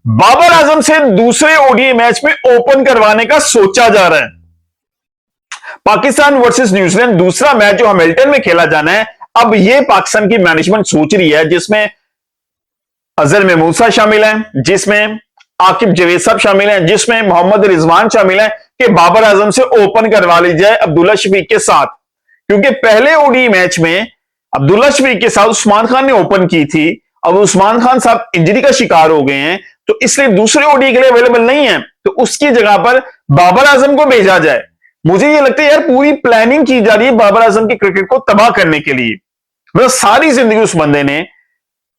बाबर आजम से दूसरे ODI match में ओपन करवाने का सोचा जा रहा है। पाकिस्तान वर्सेस न्यूजीलैंड दूसरा मैच जो हैमिल्टन में खेला जाना है, अब यह पाकिस्तान की मैनेजमेंट सोच रही है, जिसमें अजहर महमूद साहब शामिल हैं, जिसमें आकिब जवेद साहब शामिल हैं, जिसमें मोहम्मद रिजवान शामिल हैं कि बाबर आजम से ओपन करवा ली जाए अब्दुल्ला शफीक के साथ। क्योंकि पहले ओडीआई मैच में अब्दुल्ला शफीक के साथ उस्मान खान ने ओपन की थी। अब उस्मान खान साहब इंजरी का शिकार हो गए हैं, तो इसलिए दूसरे ओडीआई के लिए अवेलेबल नहीं है, तो उसकी जगह पर बाबर आजम को भेजा जाए। मुझे यह लगता है यार, पूरी प्लानिंग की जा रही है बाबर आजम की क्रिकेट को तबाह करने के लिए। मतलब सारी जिंदगी उस बंदे ने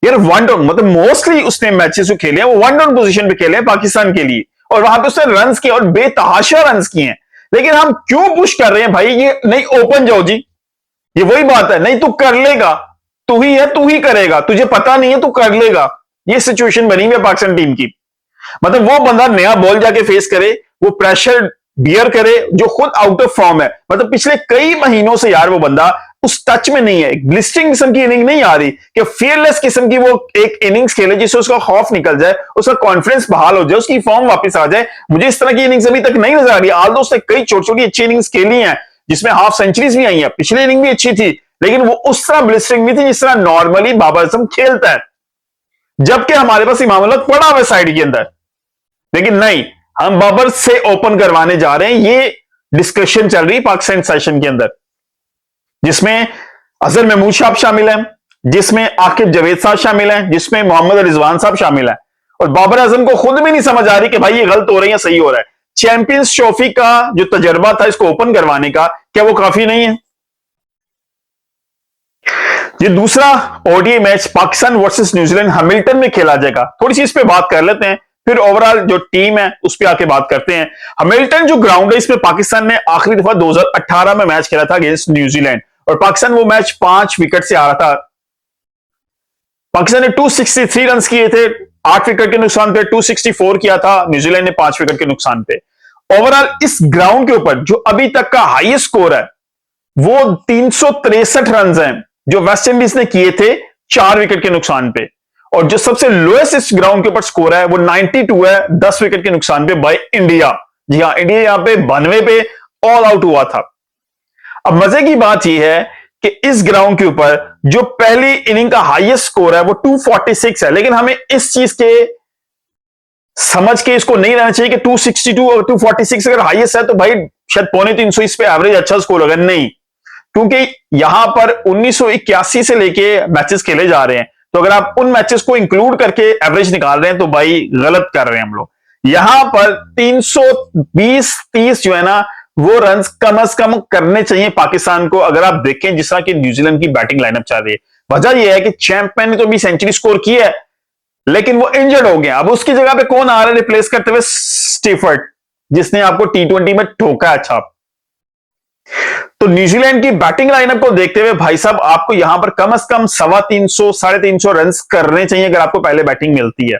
यार वन डाउन, मतलब मोस्टली उसने मैचेस जो खेले हैं वो वन डाउन पोजीशन पे खेले हैं पाकिस्तान के लिए, और वहां पे उसने रन्स किए और बेतहाशा रन्स किए हैं। लेकिन हम क्यों पुश कर रहे हैं भाई, ये नहीं ओपन जाओ जी, ये वही बात है, नहीं तू कर लेगा, तू ही है, तू ही करेगा, तुझे पता नहीं है, तू कर लेगा। ये सिचुएशन बनी हुई है पाकिस्तान टीम की। मतलब वो बंदा नया बॉल जाके फेस करे, वो प्रेशर बियर करे जो खुद आउट ऑफ फॉर्म है। मतलब पिछले कई महीनों से यार वो बंदा उस टच में नहीं है, एक ब्लिस्टिंग किस्म की इनिंग नहीं आ रही कि फियरलेस किस्म की वो एक इनिंग्स खेले जिससे उसका खौफ निकल जाए, उसका कॉन्फिडेंस बहाल हो जाए, उसकी फॉर्म वापस आ जाए। मुझे इस तरह की इनिंग्स अभी तक नहीं नजर आ रही। आल्दो उसने कई छोटी छोटी अच्छी इनिंग्स खेली हैं जिसमें हाफ सेंचुरीज भी आई हैं, पिछली इनिंग भी अच्छी थी, लेकिन वो उस तरह ब्लिस्टिंग नहीं थी जिस तरह नॉर्मली बाबर आजम खेलता है। जबकि हमारे पास इमाम उल हक पड़ा हुआ साइड के अंदर, लेकिन नहीं, हम बाबर से ओपन करवाने जा रहे हैं। ये डिस्कशन चल रही है पाकिस्तान सेशन के अंदर, जिसमें अजहर महमूद साहब शामिल हैं, जिसमें आकिब जवेद साहब शामिल हैं, जिसमें मोहम्मद रिजवान साहब शामिल हैं। और बाबर आजम को खुद भी नहीं समझ आ रही कि भाई ये गलत हो रही है सही हो रहा है। चैंपियंस ट्रॉफी का जो तजर्बा था इसको ओपन करवाने का, क्या वो काफी नहीं है? ये दूसरा ODI match Pakistan versus New Zealand Hamilton में खेला जाएगा। थोड़ी सी इस पे बात कर लेते हैं, फिर ओवरऑल जो टीम है उस पर आके बात करते हैं। हैमिल्टन जो ग्राउंड है, इसमें पाकिस्तान ने आखिरी दफा 2018 में मैच खेला था अगेंस्ट न्यूजीलैंड, और पाकिस्तान वो मैच 5 विकेट से आ रहा था। पाकिस्तान ने 263 रन किए थे, 8 विकेट के नुकसान पे। 264 किया था न्यूजीलैंड ने 5 विकेट के नुकसान पे। ओवरऑल इस ग्राउंड के ऊपर जो अभी तक का हाईएस्ट स्कोर है वो 363 रन है, जो वेस्ट इंडीज ने किए थे 4 विकेट के नुकसान पे। और जो सबसे लोएस्ट इस ग्राउंड के ऊपर स्कोर है वो 92 है, 10 विकेट के नुकसान पे बाय इंडिया। जी हाँ, इंडिया यहां पे 92 पे ऑल आउट हुआ था। अब मजे की बात यह है कि इस ग्राउंड के ऊपर जो पहली इनिंग का हाईएस्ट स्कोर है वो 246 है, लेकिन हमें इस चीज के समझ के इसको नहीं रहना चाहिए कि 262 और 246 अगर हाईएस्ट है तो भाई शायद 250 इस पे एवरेज अच्छा स्कोर होगा। नहीं, क्योंकि यहां पर 1981 से लेके मैचेस खेले जा रहे हैं, तो अगर आप उन मैचेस को इंक्लूड करके एवरेज निकाल रहे हैं तो भाई गलत कर रहे हैं हम लोग। यहां पर 320-30 जो है ना वो रन कम से कम करने चाहिए पाकिस्तान को। अगर आप देखें जिस तरह की न्यूजीलैंड की बैटिंग लाइनअप चल रही है, वजह यह है कि चैंपियन ने तो भी सेंचुरी स्कोर की है, लेकिन वो इंजर्ड हो गया। अब उसकी जगह पे कौन आ रहा है रिप्लेस करते हुए? स्टीफर्ड, जिसने आपको T20 में ठोका अच्छा। तो न्यूजीलैंड की बैटिंग लाइनअप को देखते हुए भाई साहब आपको यहां पर कम से कम 350 350 रन करने चाहिए अगर आपको पहले बैटिंग मिलती है।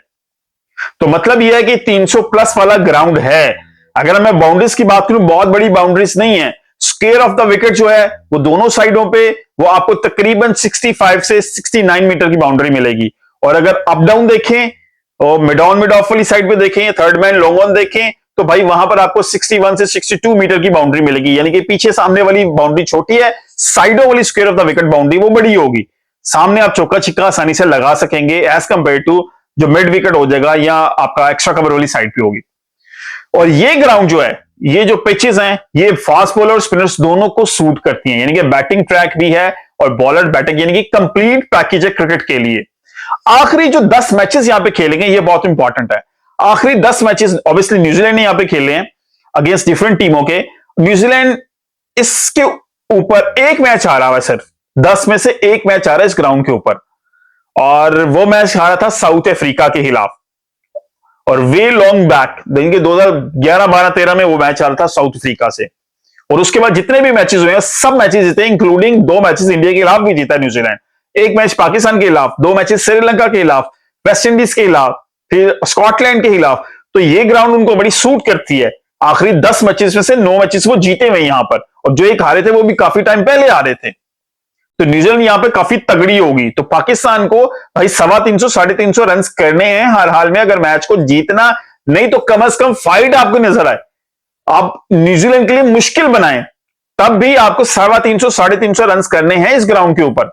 तो मतलब यह है कि 300 प्लस वाला ग्राउंड है। अगर मैं बाउंड्रीज की बात करूं, बहुत बड़ी बाउंड्रीज नहीं है। स्क्वायर ऑफ द विकेट जो है वो दोनों साइडों पे वो आपको तकरीबन 65 से 69 मीटर की बाउंड्री मिलेगी। और अगर अप डाउन देखें और मिड ऑन मिड ऑफ वाली साइड पे देखें, थर्ड मैन लॉन्ग ऑन देखें, तो भाई वहां पर आपको 61 से 62 मीटर की बाउंड्री मिलेगी। यानी कि पीछे सामने वाली बाउंड्री छोटी है, साइडों वाली square of the wicket boundary वो बड़ी होगी। सामने आप चौका छिक्का आसानी से लगा सकेंगे एज कंपेयर टू जो मिड विकेट हो जाएगा या आपका एक्स्ट्रा कवर वाली साइड पे होगी। और ये ग्राउंड जो है, ये जो पिचेस हैं, ये फास्ट बॉलर और स्पिनर्स दोनों को सूट करती हैं। यानी कि बैटिंग ट्रैक भी है और बॉलर बैटिंग, यानी कि कंप्लीट पैकेज है क्रिकेट के लिए। आखिरी जो 10 मैचेस यहां पे खेलेंगे ये बहुत इंपॉर्टेंट है। आखिरी 10 मैचेस ऑब्वियसली न्यूजीलैंड ने यहां पे खेले हैं अगेंस्ट डिफरेंट टीमों के। न्यूजीलैंड इसके ऊपर एक मैच हारा हुआ है, सिर्फ 10 में से एक मैच आ रहा है इस ग्राउंड के ऊपर, और वो मैच हारा था साउथ अफ्रीका के खिलाफ। और वे लॉन्ग बैक, देखिए 2011 12 13 में वो मैच आ रहा था साउथ अफ्रीका से। और उसके बाद जितने भी मैचेस हुए हैं सब मैचेस जीते, इंक्लूडिंग 2 मैचेस इंडिया के खिलाफ भी जीता न्यूजीलैंड, एक मैच पाकिस्तान के खिलाफ, 2 मैचेस श्रीलंका के खिलाफ, वेस्ट इंडीज के खिलाफ, फिर स्कॉटलैंड के खिलाफ। तो ये ग्राउंड उनको बड़ी सूट करती है। आखिरी 10 मैचेस में से 9 मैचेस वो जीते हुए यहां पर, और जो एक हारे थे वो भी काफी टाइम पहले हारे थे। तो न्यूजीलैंड यहां पे काफी तगड़ी होगी। तो पाकिस्तान को भाई 350 350 रन करने हैं हर हाल में, अगर मैच को जीतना नहीं तो कम से कम फाइट आपको नजर आए, आप न्यूजीलैंड के लिए मुश्किल बनाएं, तब भी आपको 350 350 रन करने हैं इस ग्राउंड के ऊपर।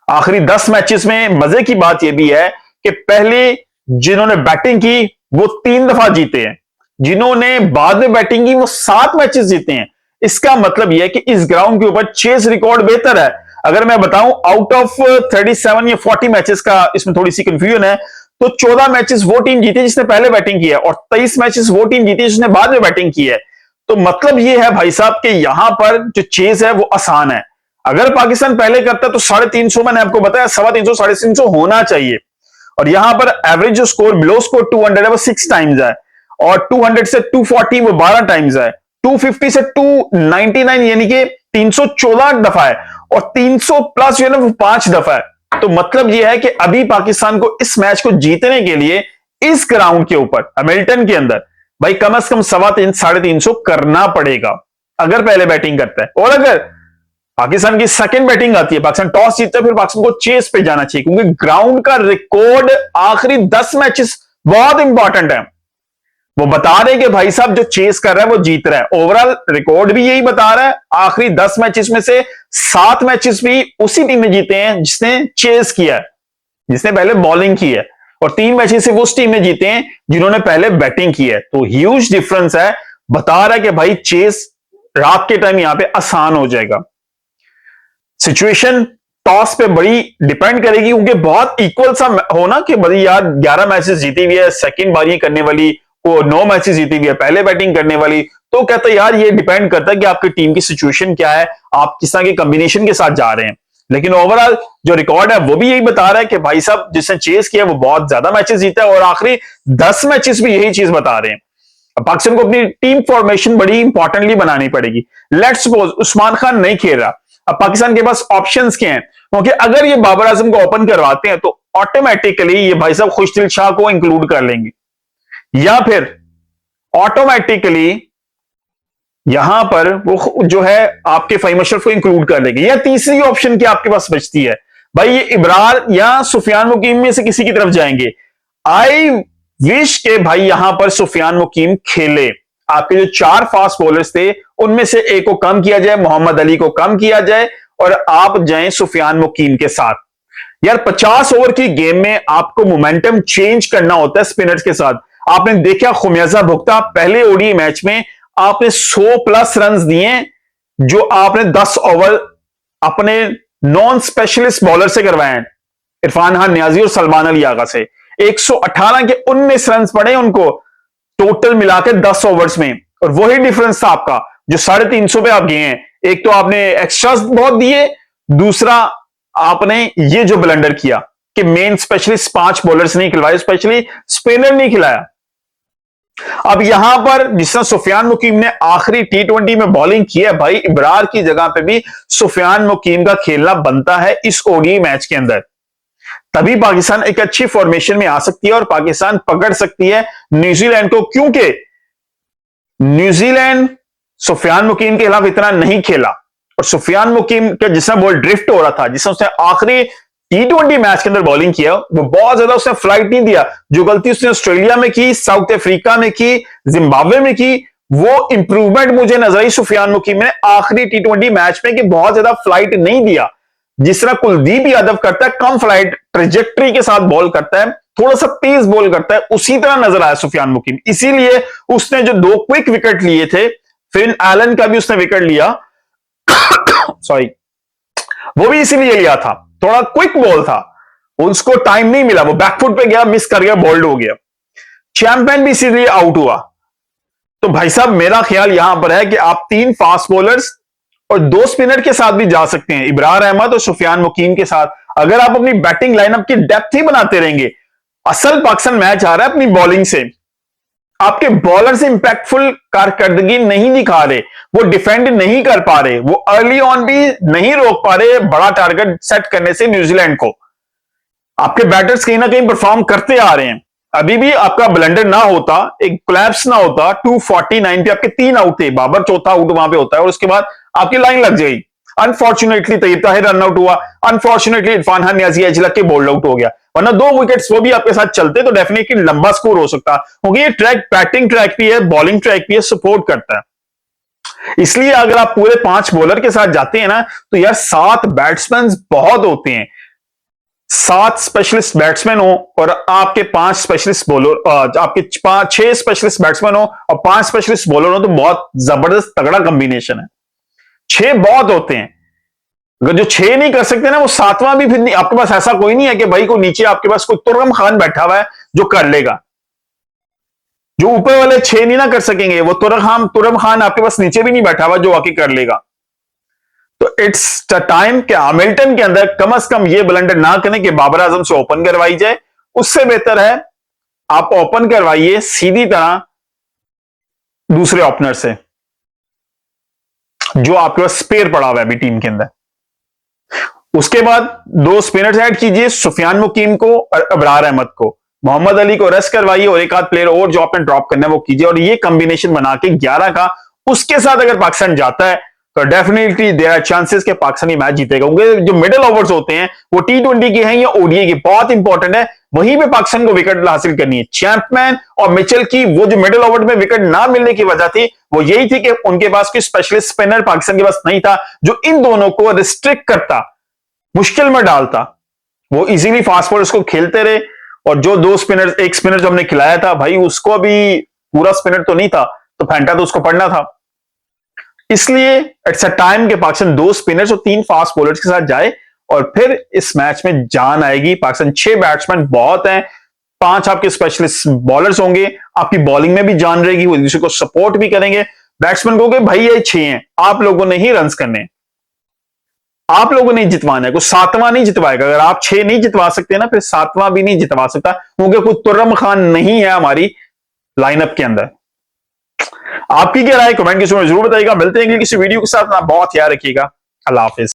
आखिरी 10 मैचेस में मजे की बात यह भी है कि पहले जिन्होंने बैटिंग की वो 3 दफा जीते हैं, जिन्होंने बाद में बैटिंग की वो 7 मैचेस जीते हैं। इसका मतलब यह है कि इस ग्राउंड के ऊपर चेस रिकॉर्ड बेहतर है। अगर मैं बताऊं आउट ऑफ 37 या 40 मैचेस का इसमें थोड़ी सी कंफ्यूजन है, तो 14 मैचेस वो टीम जीती जिसने पहले बैटिंग की है और 23 मैचेस वो टीम जीती जिसने बाद में बैटिंग की है। तो मतलब यह है भाई साहब कि यहां पर जो चेज है वो आसान है। अगर पाकिस्तान पहले करता तो 350, मैंने आपको बताया 350 350 होना चाहिए। और यहां पर एवरेज जो स्कोर बिलो स्कोर 200 है वो 6 टाइम्स है, और 200 से 240 वो 12 टाइम्स है, 250 से 299 यानी कि 314 दफा है, और 300 प्लस जो है ना वो 5 दफा है। तो मतलब यह है कि अभी पाकिस्तान को इस मैच को जीतने के लिए इस ग्राउंड के ऊपर हैमिल्टन के अंदर भाई कम से कम 350 करना पड़ेगा अगर पहले बैटिंग करता है। और अगर पाकिस्तान की सेकंड बैटिंग आती है, पाकिस्तान टॉस जीतता है, फिर पाकिस्तान को चेस पे जाना चाहिए, क्योंकि ग्राउंड का रिकॉर्ड आखिरी 10 मैचेस बहुत इंपॉर्टेंट है। वो बता रहे कि भाई साहब जो चेस कर रहा है वो जीत रहा है। ओवरऑल रिकॉर्ड भी यही बता रहा है, आखिरी 10 मैचेस में से 7 मैचेस भी उसी टीम ने जीते हैं जिसने चेस किया है, जिसने पहले बॉलिंग की है, और 3 मैचेस सिर्फ उस टीम ने जीते हैं जिन्होंने पहले बैटिंग की है। तो ह्यूज डिफरेंस है। बता रहा है कि भाई चेस रात के टाइम यहां पे आसान हो जाएगा। सिचुएशन टॉस पे बड़ी डिपेंड करेगी, क्योंकि बहुत इक्वल सा होना कि भाई यार 11 मैचेस जीती हुई है, सेकंड बारी करने वाली को 9 मैचेस जीती हुई है, पहले बैटिंग करने वाली। तो कहता है यार ये डिपेंड करता है कि आपकी टीम की सिचुएशन क्या है, आप किस तरह के कॉम्बिनेशन के साथ जा रहे हैं। लेकिन ओवरऑल जो रिकॉर्ड है वो भी यही बता रहा है कि भाई साहब जिसने चेस किया वो बहुत ज्यादा मैचेस जीता है, और आखिरी 10 मैचेस भी यही चीज बता रहे हैं। अब पाकिस्तान को अपनी टीम फॉर्मेशन बड़ी इंपॉर्टेंटली बनानी पड़ेगी। लेट्स सपोज उस्मान खान नहीं खेल रहा, अब पाकिस्तान के पास ऑप्शंस क्या हैं, क्योंकि अगर ये बाबर आजम को ओपन करवाते हैं तो ऑटोमेटिकली ये भाई साहब खुशदिल शाह को इंक्लूड कर लेंगे, या फिर ऑटोमेटिकली यहां पर वो जो है आपके फहीम अशरफ को इंक्लूड कर लेंगे, या तीसरी ऑप्शन क्या आपके पास बचती है भाई, ये इब्रार या सुफियान मुकीम में से किसी की तरफ जाएंगे। आई विश के भाई यहां पर सुफियान मुकीम खेले। आपके जो 4 फास्ट बॉलर्स थे उनमें से एक को कम किया जाए, मोहम्मद अली को कम किया जाए, और आप जाएं सुफियान मुकीम के साथ। यार 50 ओवर की गेम में आपको मोमेंटम चेंज करना होता है स्पिनर्स के साथ। आपने देखा खुमियाजा भुगता पहले ओडीआई मैच में आपने 100 प्लस रन दिए, जो आपने 10 ओवर अपने नॉन स्पेशलिस्ट बॉलर से करवाए हैं, इरफान खान नियाजी और सलमान अली आगा से। 118 के 19 रन पड़े उनको टोटल मिलाकर 10 ओवर्स में, और वही डिफरेंस था आपका जो 350 पे आप गए हैं। एक तो आपने एक्स्ट्रास बहुत दिए, दूसरा आपने ये जो ब्लंडर किया कि मेन स्पेशलिस्ट 5 बॉलर्स नहीं खिलवाए, स्पेशली स्पिनर नहीं खिलाया। अब यहां पर जिस तरह सुफियान मुकीम ने आखिरी T20 में बॉलिंग की है, भाई इब्रार की जगह पे भी सुफियान मुकीम का खेलना बनता है इस ओडीआई मैच के अंदर। तभी पाकिस्तान एक अच्छी फॉर्मेशन में आ सकती है और पाकिस्तान पकड़ सकती है न्यूजीलैंड को, क्योंकि न्यूजीलैंड सुफियान मुकीम के खिलाफ इतना नहीं खेला, और सुफियान मुकीम का जिसमें बॉल ड्रिफ्ट हो रहा था, जिसमें उसने आखिरी T20 मैच के अंदर बॉलिंग किया, वो बहुत ज्यादा उसने फ्लाइट नहीं दिया। जो गलती उसने ऑस्ट्रेलिया में की, साउथ अफ्रीका में की, जिम्बाब्वे में की, वो इंप्रूवमेंट मुझे नजर आई सुफियान मुकीम ने आखिरी T20 मैच में, कि बहुत ज्यादा फ्लाइट नहीं दिया। जिस तरह कुलदीप यादव करता है, कम फ्लाइट ट्रेजेक्टरी के साथ बॉल करता है, थोड़ा सा तेज बॉल करता है, उसी तरह नजर आया सुफियान मुकीम। इसीलिए उसने जो 2 क्विक विकेट लिए थे, फिन एलन का भी उसने विकेट लिया सॉरी, वो भी इसीलिए लिया था, थोड़ा क्विक बॉल था, उसको टाइम नहीं मिला, वो बैकफुट पे गया, मिस कर गया, बोल्ड हो गया। चैंपियन भी इसीलिए आउट हुआ। तो भाई साहब मेरा ख्याल यहां पर है कि आप 3 फास्ट बॉलर्स और 2 स्पिनर के साथ भी जा सकते हैं, इब्रार अहमद और सुफियान मुकीम के साथ। अगर आप अपनी बैटिंग लाइनअप की डेप्थ ही बनाते रहेंगे, असल पाकिस्तान मैच आ रहा है अपनी बॉलिंग से, आपके बॉलर से इंपैक्टफुल कारकर्दगी नहीं दिखा रहे, वो डिफेंड नहीं कर पा रहे, वो अर्ली ऑन भी नहीं रोक पा रहे बड़ा टारगेट सेट करने से न्यूजीलैंड को। आपके बैटर्स कहीं ना कहीं परफॉर्म करते आ रहे हैं। अभी भी आपका ब्लंडर ना होता, एक कोलैप्स ना होता, 249 पे आपके 3 आउट थे, बाबर चौथा आउट वहां पे होता है, और उसके बाद आपकी लाइन लग जाएगी। Unfortunately Tayyab Tahir run out हुआ, अनफॉर्चुनेटली इरफान खान नियाजी एज लग के बोल्ड आउट हो गया, वरना 2 विकेट्स वो भी आपके साथ चलते तो डेफिनेटली लंबा स्कोर हो सकता, क्योंकि ये ट्रैक बैटिंग ट्रैक भी है, बॉलिंग ट्रैक भी है, सपोर्ट करता है। इसलिए अगर आप पूरे 5 बॉलर के साथ जाते हैं ना, तो यार 7 बैट्समैन बहुत होते हैं। 7 स्पेशलिस्ट बैट्समैन हो और आपके 5 स्पेशलिस्ट बॉलर, आपके 6 स्पेशलिस्ट बैट्समैन हो और 5 स्पेशलिस्ट बॉलर हो, तो बहुत जबरदस्त तगड़ा कॉम्बिनेशन है। 6 बहुत होते हैं। अगर जो 6 नहीं कर सकते ना, वो 7वां भी फिर नहीं, आपके पास ऐसा कोई नहीं है कि भाई को नीचे आपके पास कोई तुर्रम खान बैठा हुआ है जो कर लेगा। जो ऊपर वाले 6 नहीं ना कर सकेंगे, वो तुर्रम खान आपके पास नीचे भी नहीं बैठा हुआ जो आके कर लेगा। तो इट्स द टाइम कि हैमिल्टन के अंदर कम से कम ये ब्लंडर ना करें कि बाबर आजम से ओपन करवाई जाए। उससे बेहतर है आप ओपन करवाइए सीधी तरह दूसरे ओपनर से, जो आपके पास स्पेयर पड़ा हुआ है अभी टीम के अंदर। उसके बाद 2 स्पिनर्स ऐड कीजिए, सुफियान मुकीम को और अबरार अहमद को। मोहम्मद अली को रेस्ट करवाइए और एक आध प्लेयर और जो आपने ड्रॉप करना है वो कीजिए, और ये कॉम्बिनेशन बना के 11 का उसके साथ अगर पाकिस्तान जाता है तो डेफिनेटली देयर आर चांसेस के पाकिस्तानी मैच जीतेगा। क्योंकि जो मिडिल ओवर्स होते हैं वो T20 के हैं या ओडीआई के, बहुत इंपॉर्टेंट है, वहीं पे पाकिस्तान को विकेट हासिल करनी है। चैंपमैन और मिचेल की वो जो मिडिल ओवर में विकेट ना मिलने की वजह थी वो यही थी कि उनके पास कोई स्पेशलिस्ट स्पिनर पाकिस्तान के पास नहीं था जो इन दोनों को रिस्ट्रिक्ट करता, मुश्किल में डालता। वो इजीली फास्ट बॉलर्स को खेलते रहे, और जो 2 स्पिनर, एक स्पिनर जो हमने खिलाया था भाई, उसको भी पूरा स्पिनर तो नहीं था, तो फैंटा तो उसको पढ़ना था। इसलिए इट्स अ टाइम के पाकिस्तान 2 स्पिनर्स और 3 फास्ट बॉलर्स के साथ जाए, और फिर इस मैच में जान आएगी। पाकिस्तान 6 बैट्समैन बहुत हैं, 5 आपके स्पेशलिस्ट बॉलर्स होंगे, आपकी बॉलिंग में भी जान रहेगी, वो दूसरे को सपोर्ट भी करेंगे। बैट्समैन को भाई ये 6 हैं, आप लोगों ने ही रन करने, आप लोगों ने जितवाना है, कोई 7वां नहीं जितवाएगा। अगर आप 6 नहीं जितवा सकते ना, फिर 7वां भी नहीं जितवा सकता, क्योंकि कोई तुर्रम खान नहीं है हमारी लाइनअप के अंदर। आपकी क्या राय कमेंट के में जरूर बताइएगा। मिलते हैं किसी वीडियो के साथ, बहुत ख्याल रखिएगा। अल्लाह हाफिज।